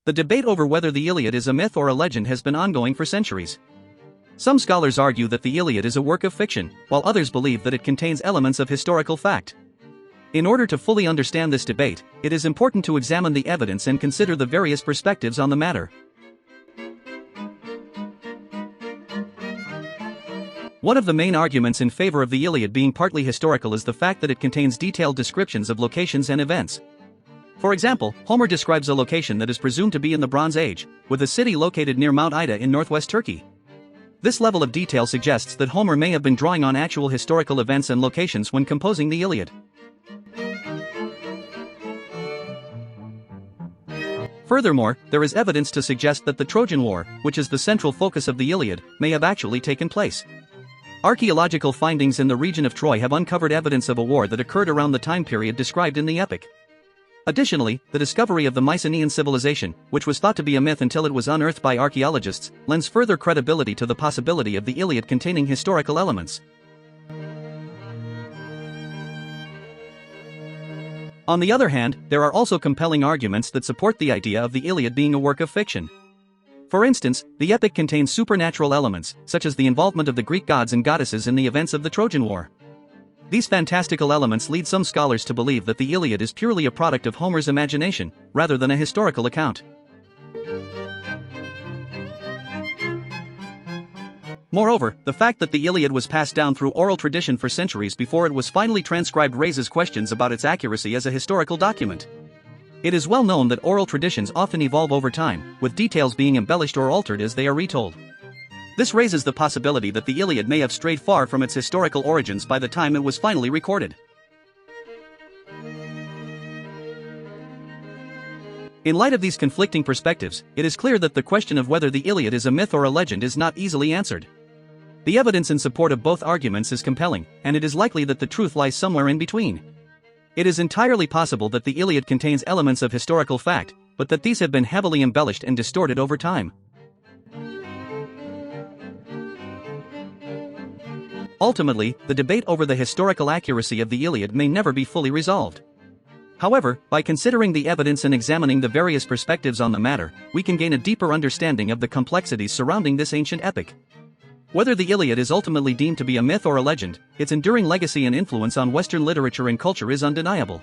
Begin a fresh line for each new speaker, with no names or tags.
The debate over whether the Iliad is a myth or a legend has been ongoing for centuries. Some scholars argue that the Iliad is a work of fiction, while others believe that it contains elements of historical fact. In order to fully understand this debate, it is important to examine the evidence and consider the various perspectives on the matter. One of the main arguments in favor of the Iliad being partly historical is the fact that it contains detailed descriptions of locations and events. For example, Homer describes a location that is presumed to be in the Bronze Age, with a city located near Mount Ida in northwest Turkey. This level of detail suggests that Homer may have been drawing on actual historical events and locations when composing the Iliad. Furthermore, there is evidence to suggest that the Trojan War, which is the central focus of the Iliad, may have actually taken place. Archaeological findings in the region of Troy have uncovered evidence of a war that occurred around the time period described in the epic. Additionally, the discovery of the Mycenaean civilization, which was thought to be a myth until it was unearthed by archaeologists, lends further credibility to the possibility of the Iliad containing historical elements. On the other hand, there are also compelling arguments that support the idea of the Iliad being a work of fiction. For instance, the epic contains supernatural elements, such as the involvement of the Greek gods and goddesses in the events of the Trojan War. These fantastical elements lead some scholars to believe that the Iliad is purely a product of Homer's imagination, rather than a historical account. Moreover, the fact that the Iliad was passed down through oral tradition for centuries before it was finally transcribed raises questions about its accuracy as a historical document. It is well known that oral traditions often evolve over time, with details being embellished or altered as they are retold. This raises the possibility that the Iliad may have strayed far from its historical origins by the time it was finally recorded. In light of these conflicting perspectives, it is clear that the question of whether the Iliad is a myth or a legend is not easily answered. The evidence in support of both arguments is compelling, and it is likely that the truth lies somewhere in between. It is entirely possible that the Iliad contains elements of historical fact, but that these have been heavily embellished and distorted over time. Ultimately, the debate over the historical accuracy of the Iliad may never be fully resolved. However, by considering the evidence and examining the various perspectives on the matter, we can gain a deeper understanding of the complexities surrounding this ancient epic. Whether the Iliad is ultimately deemed to be a myth or a legend, its enduring legacy and influence on Western literature and culture is undeniable.